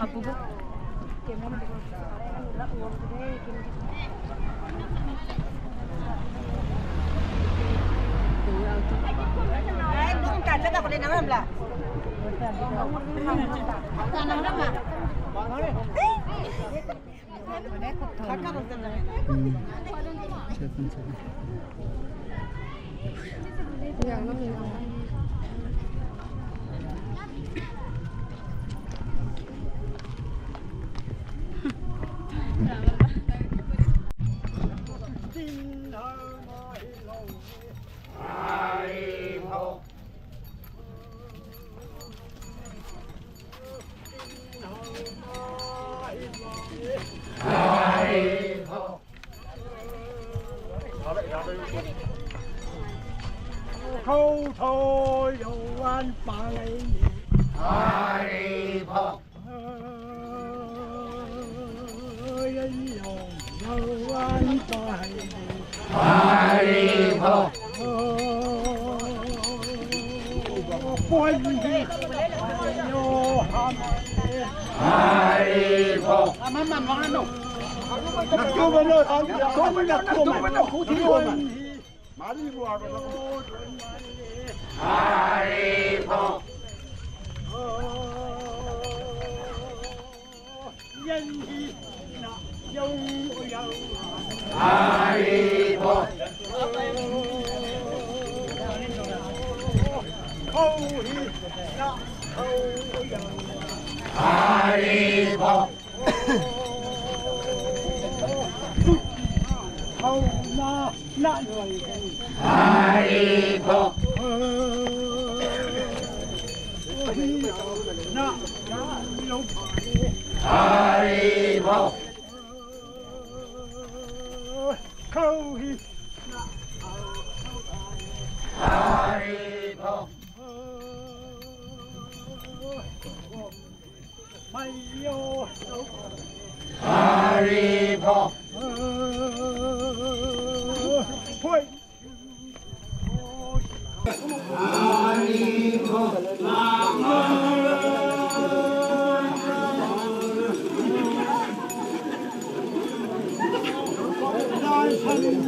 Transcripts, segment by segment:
Abu bu. Kan jaga boleh nama belah. Kan nama apa? Yang nama khâu thôi dầu anh bà lấy Hari Phật ơi dầu anh bà Hari Phật quân đi vô hàm Hari Phật mà ngon đâu đặt cua bên đây ăn cua bên đây cua thì luôn mà đi qua rồi Hari Phật nhân hi na dâu dâu Hari Phật khâu hi na khâu dâu Hari Phật khâu na người Hari Phật na lục Hari Phật khâu hi na Hari Phật mày vô Hari Phật thôi Hari Phật Hari Phật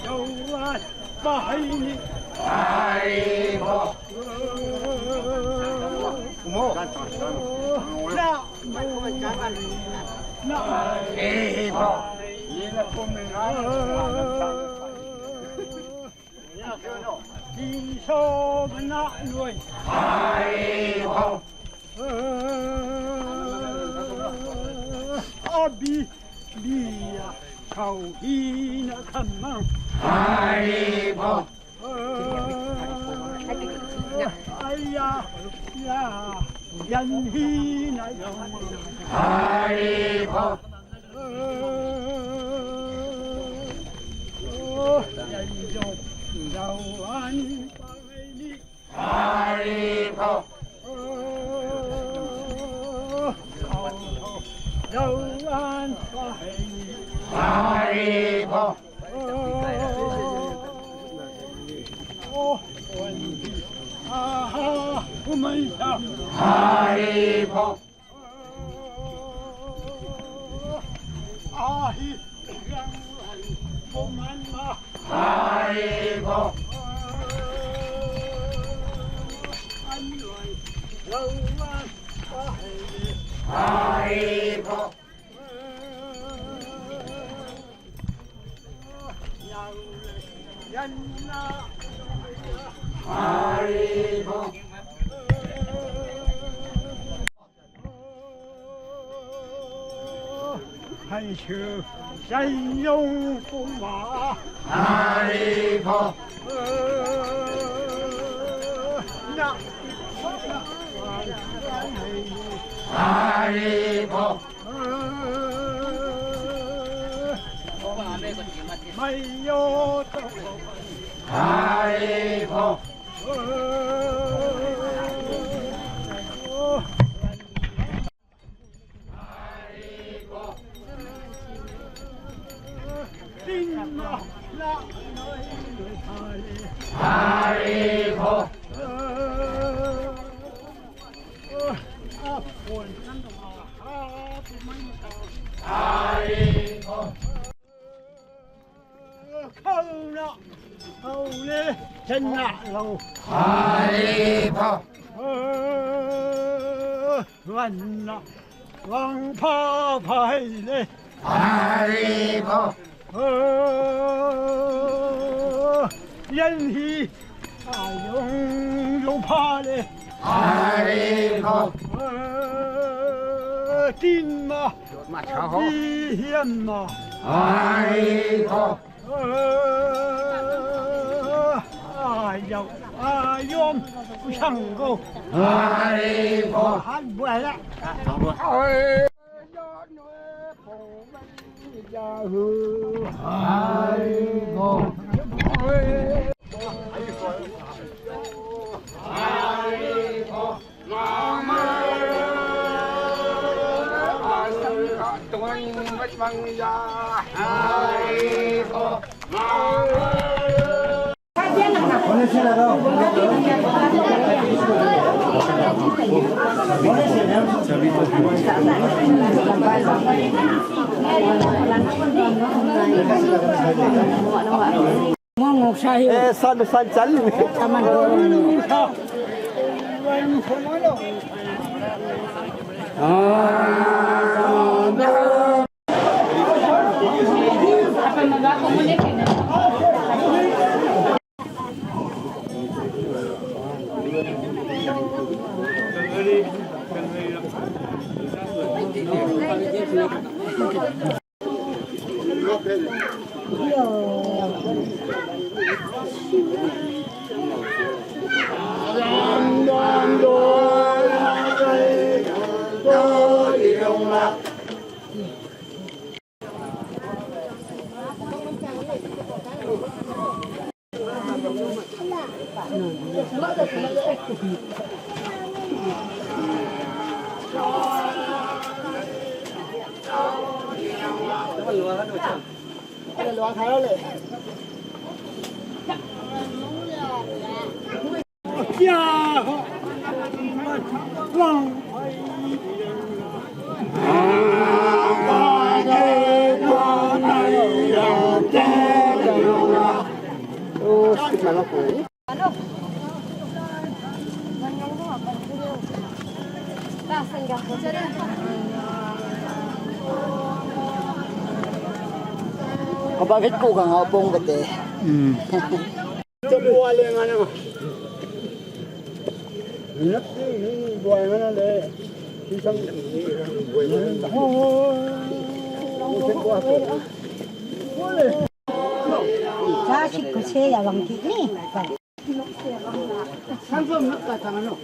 dâu anh bảy Hari Phật Hari Phật đi số bên nọ nuôi Hari Phật Abi bia khâu hi na khăm mang Hari Phật aya ya yan hi na Hari Phật yan dâu dâu anh Hari Phật dâu anh Hari Phật Hari Phật Hari Phật Hari Phật Hari Phật 还是神勇不马，阿弥陀。那阿弥陀。没有走，阿弥陀。阿弥陀。阿弥陀。后来真难喽。阿弥陀。完了，王怕派嘞。阿弥陀。人体用怕嘞。阿弥陀。金嘛，地险嘛。阿弥陀。哎呦，不想够。阿弥陀。喊不来了。阿弥陀。Ngok sayo. San jalan. Taman apa nagakomunik? Bakit ko kang opong gate? Ito buwan lang ano. Ini buwan mana le? Isang buwan. 자식 그새 야왕 기니. 상품 넣을까 장ano.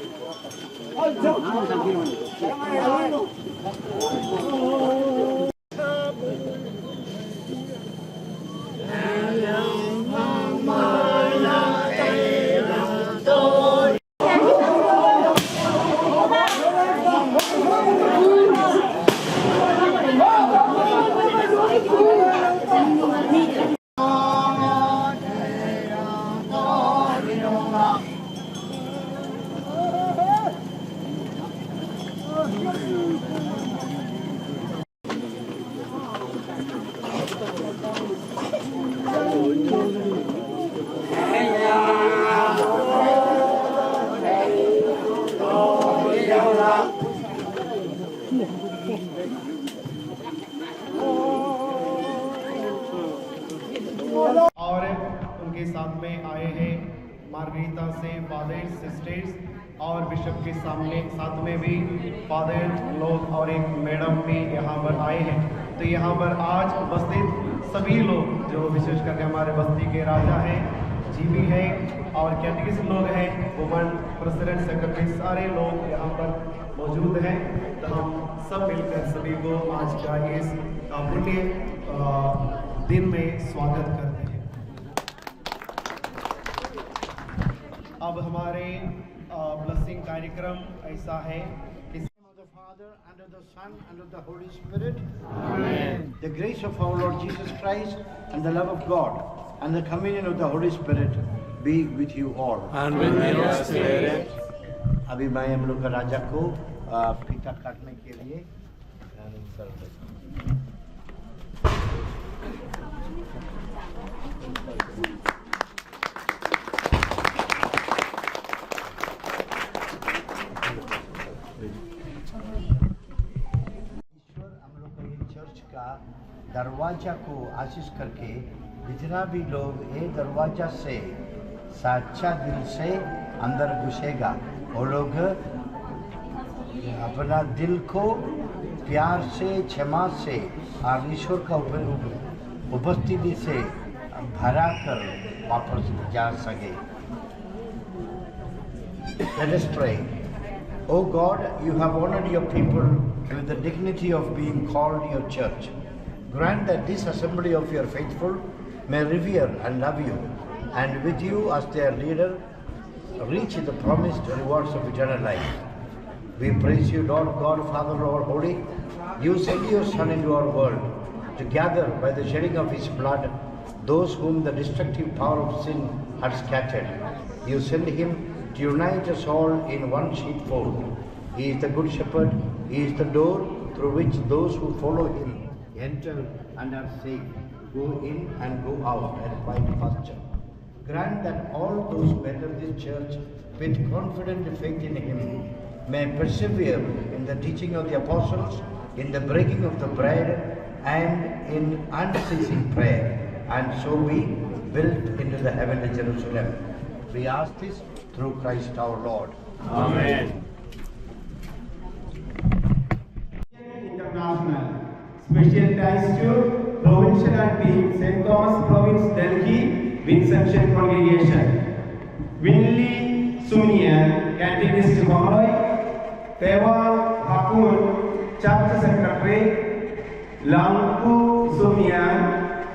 और उनके साथ में आए हैं मार्गरीता से father sisters और bishop के साथ में भी फादर लोग और एक मैडम भी यहाँ पर आए हैं। तो यहाँ पर आज उपस्थित सभी लोग जो विशेष करके हमारे बस्ती के राजा हैं, जीबी हैं और कैटेगिस्ट लोग हैं, वुमन प्रेसिडेंट सेक्रेटरी, सारे लोग यहाँ पर मौजूद हैं। तो हम सब मिलकर सभी को आज का इस पुण्य दिन में स्वागत करते हैं। अब हमारे ब्लेसिंग कार्यक्रम ऐसा है कि Father, and of the Son, and of the Holy Spirit. Amen. The grace of our Lord Jesus Christ, and the love of God, and the communion of the Holy Spirit be with you all. And with your spirit. अभी मैं हम लोग का राजा को फीता काटने के लिए दरवाजा को आशीष करके जितना भी लोग ये दरवाजा से सच्चा दिल से अंदर घुसेगा वो लोग अपना दिल को प्यार से, क्षमा से और ईश्वर का उपस्थिति से भरा कर वापस जा सके। Let us pray. O God, you have honored your people with the dignity of being called your church. Grant that this assembly of your faithful may revere and love you, and with you as their leader, reach the promised rewards of eternal life. We praise you, Lord God, Father, Lord Holy. You sent your Son into our world to gather by the shedding of his blood those whom the destructive power of sin had scattered. You sent him to unite us all in one sheepfold. He is the good shepherd. He is the door through which those who follow him enter and are safe, go in and go out and find pasture. Grant that all those who enter this church with confident faith in him may persevere in the teaching of the apostles, in the breaking of the bread, and in unceasing prayer, and so be built into the heavenly Jerusalem. We ask this through Christ our Lord. Amen. International. Special thanks to Provincial and Team, St. Thomas Province, Delhi, Vincentian Congregation. Winley Sunian, Catechist Moroy, Tewa Hakun, Church Secretary, Lampu Sunian,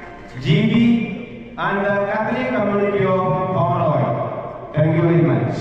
GB, and the Catholic community of Moroy. Thank you very much.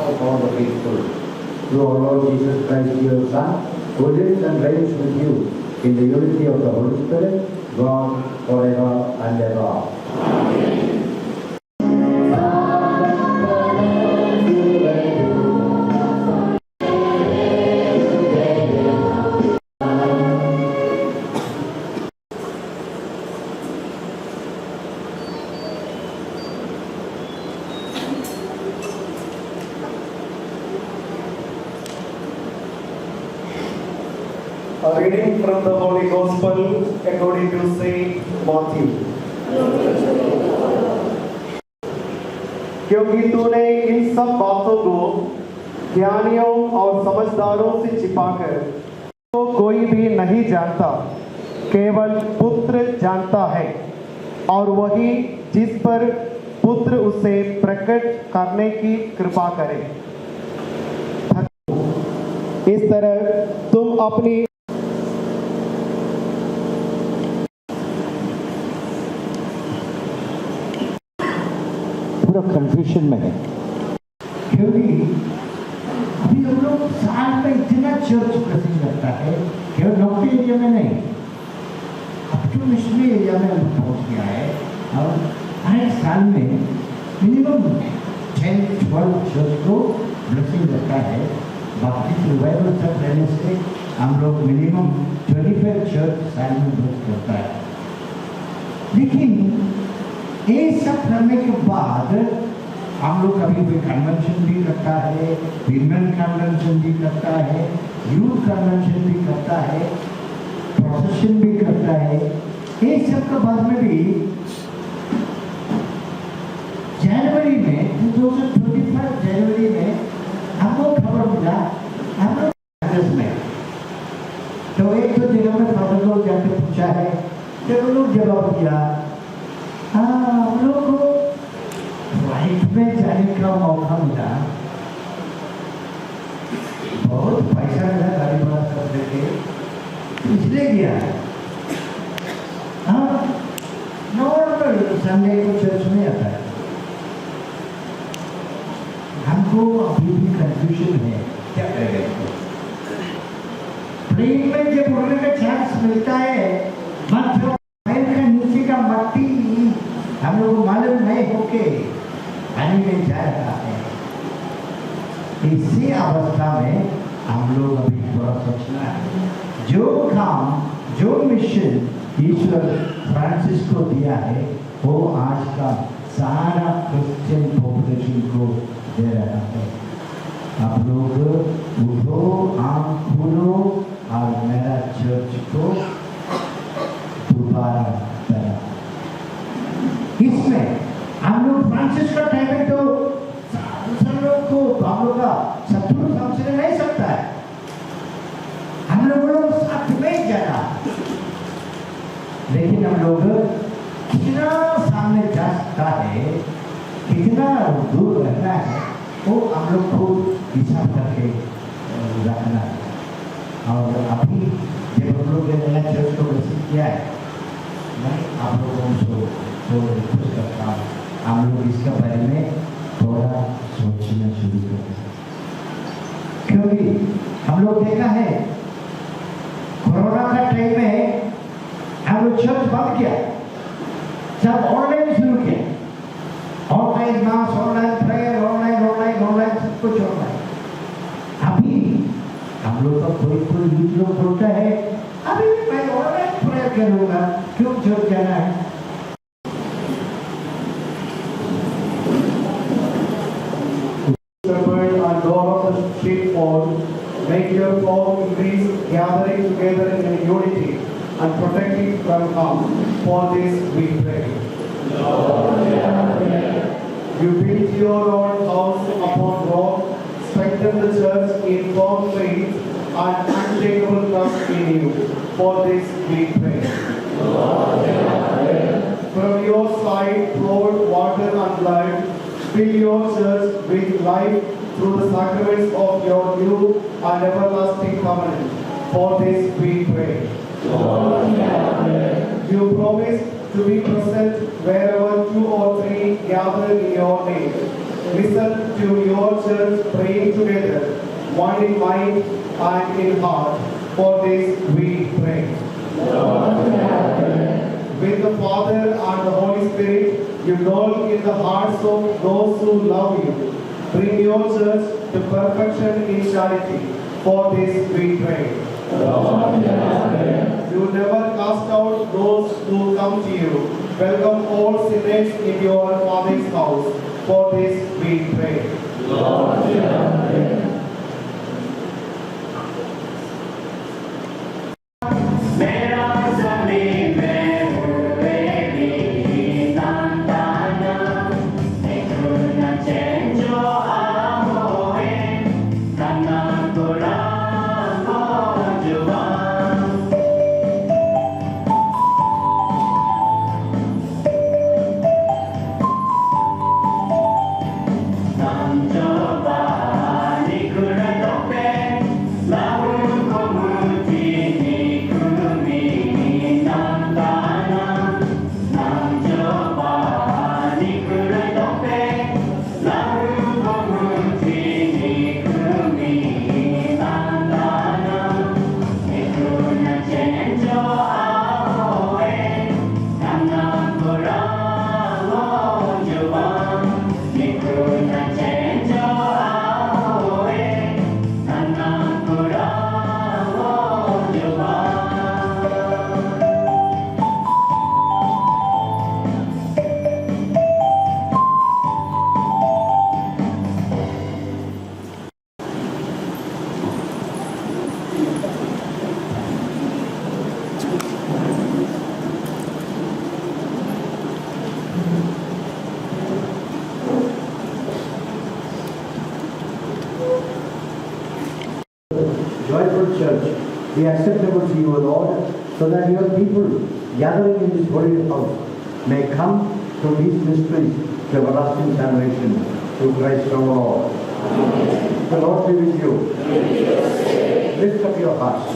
of all the faithful. Through our Lord Jesus Christ, your Son, who lives and reigns with you in the unity of the Holy Spirit, God, forever and ever. A reading from the Holy Gospel according to Saint Matthew. क्योंकि तूने इन सब बातों को ज्ञानियों और समझदारों से छिपाकर तो कोई भी नहीं जानता, केवल पुत्र जानता है, और वही जिस पर पुत्र उसे प्रकट करने की कृपा करे। इस तरह तुम अपनी कंफ्यूजन में है, क्योंकि अभी हम लोग साल में इतना चर्च प्रेसिंग करता है, केवल नौकरी एरिया में नहीं, अब तो मिशनरी एरिया में पहुंच गया है। और हर एक साल में मिनिमम 10-12 चर्च को ब्लेसिंग करता है। बाकी रिवाइवल सब रहने से हम लोग मिनिमम 25 चर्च साल में ब्लेस करता है। लेकिन ये सब करने के बाद हम लोग कभी भी कन्वेंशन भी करता है, विमेन कन्वेंशन भी करता है, यूथ कन्वेंशन भी करता है, प्रोसेशन भी करता है। ये सब के बाद में भी जनवरी में 2025 जनवरी में हमको खबर मिला, हम लोग में तो एक दो जगह में फादर लोग जाके पूछा है, जब लोग जवाब दिया हम लोग को फ्लाइट में जाने का मौका मिला, बहुत पैसा मिला, गाड़ी भाड़ा सब देके इसलिए गया। हाँ, नॉर्मल संडे को चर्च में आता है। हमको अभी भी कंफ्यूजन है, क्या करेगा इसको। प्लेन में जब उड़ने का चांस मिलता है, मत पैर का नीचे का मट्टी हम लोग को मालूम नहीं होके पानी में जा रहा है। इसी अवस्था में हम लोग अभी थोड़ा सोचना है, जो काम जो मिशन ईश्वर फ्रांसिस को दिया है वो आज का सारा क्रिश्चियन पॉपुलेशन को दे रहा है। आप लोग उठो, आंख खोलो और मेरा चर्च को दोबारा करा। इसमें हम लोग फ्रांसिस का टाइम है तो लोग को हम लोग का शत्रु समझ नहीं सकता है। हम लोग साथ में जाना, लेकिन हम लोग कितना सामने जा सकता है, कितना दूर रहना है, वो हम लोग को हिसाब करके रखना है। और अभी जब हम लोग ने नया चर्च को विकसित किया है, मैं आप लोगों को रिक्वेस्ट करता हूँ, हम लोग इसके बारे में थोड़ा सोचना शुरू करें, क्योंकि हम लोग देखा है कोरोना का टाइम में हम लोग चर्च बंद किया, सब ऑनलाइन शुरू किया, ऑनलाइन मास, ऑनलाइन प्रेयर, ऑनलाइन सब कुछ ऑनलाइन। अभी हम लोग का कोई लोग बोलता है अभी मैं ऑनलाइन प्रेयर करूंगा, क्यों चर्च जाना है। And door of the sheepfold, make your flock increase, gathering together in unity and protecting from harm. For this we pray. You build your own house upon rock, strengthen the church in firm faith and unshakable trust in you. For this we pray. From your side flowed water and blood. Fill your church with life through the sacraments of your new and everlasting covenant. For this we pray. You promise to be present wherever 2 or 3 gather in your name. listen to your church praying together, one in mind and in heart. For this we pray. With the Father and the Holy Spirit, you dwell in the hearts of those who love you. Bring your church to perfection in charity. For this we pray. You never cast out those who come to you. Welcome all sinners in your Father's house. For this we pray. Joyful church, be acceptable to you, O Lord, so that your people gathering in this holy house may come to these mysteries to everlasting salvation through Christ our Lord. Amen. The Lord be with you. Lift up your hearts.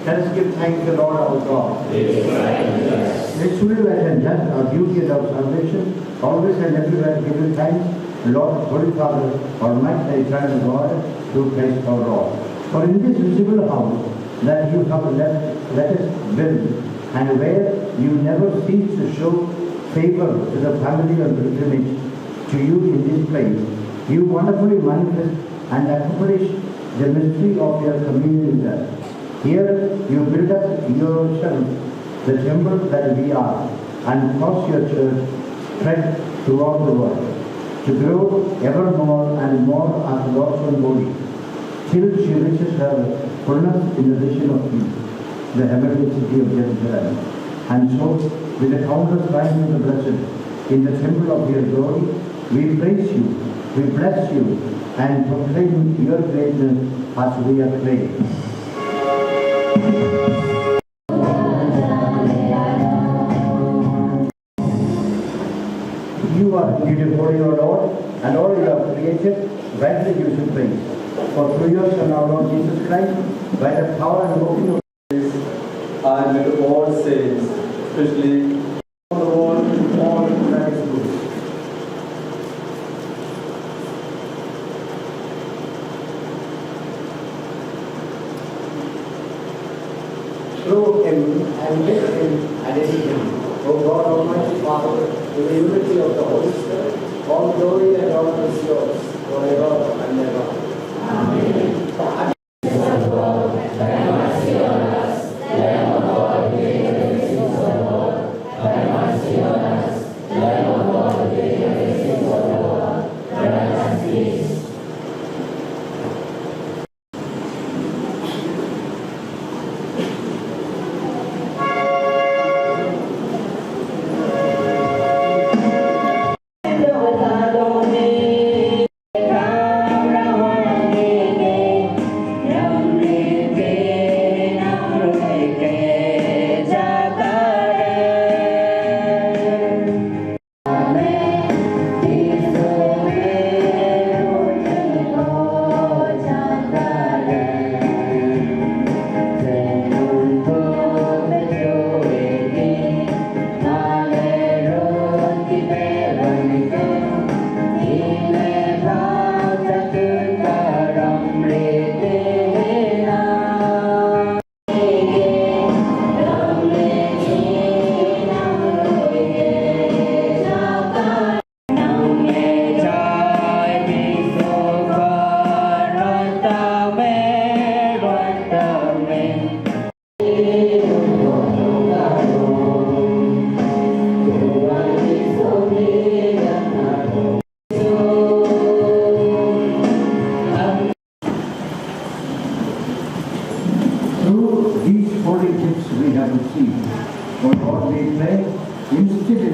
Let us give thanks to the Lord our God. It's truly right and just our duty and our salvation, always and everywhere give you thanks, Lord, Holy Father, Almighty and eternal God, through Christ our Lord. For in this visible house that you have let us build, and where you never cease to show favor to the family and pilgrimage to you in this place, you wonderfully manifest and accomplish the mystery of your communion with us. Here you build up yourself, the temple that we are, and cause your church spread throughout the world, to grow ever more and more as God's own body, till she reaches her fullness in the vision of peace, the heavenly city of Jerusalem. And so, with the countless times of the blessed, in the temple of your glory, we praise you, we bless you, and proclaim your greatness as we acclaim. You are beautiful, O Lord, and all you have created, rightly you should praise. For through your Son, our Lord Jesus Christ, by the power and working of and with all saints, especially all the world, all that is good. Through him, and with him, and in him, O God, Almighty Father, in the unity of the Holy Spirit, all glory and honor is yours, forever and ever. Amen. Hãy subscribe cho kênh Ghiền Mì Gõ để không bỏ lỡ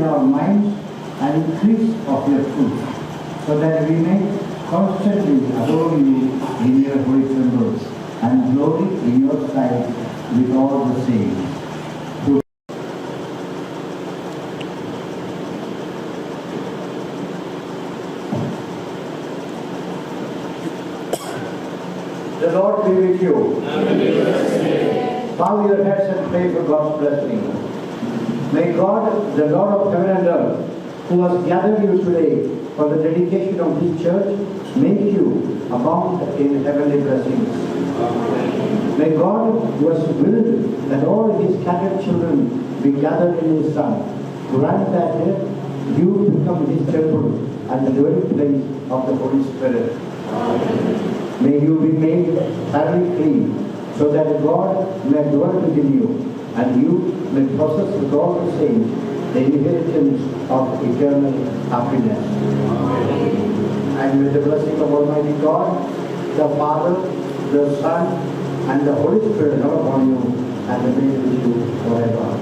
our minds and increase of your fruit, so that we may constantly adore you in your holy temples and glory in your sight with all the saints. The Lord be with you. Bow your heads and pray for God's blessing. May God, the Lord of heaven and earth, who has gathered you today for the dedication of this church, make you abound in heavenly blessings. May God, who has willed that all his scattered children be gathered in his Son, grant that you become his temple and the dwelling place of the Holy Spirit. May you be made thoroughly clean, so that God may dwell within you, and you may possess with all the saints the inheritance of eternal happiness. And with the blessing of Almighty God, the Father, the Son, and the Holy Spirit come upon you and remain with you forever.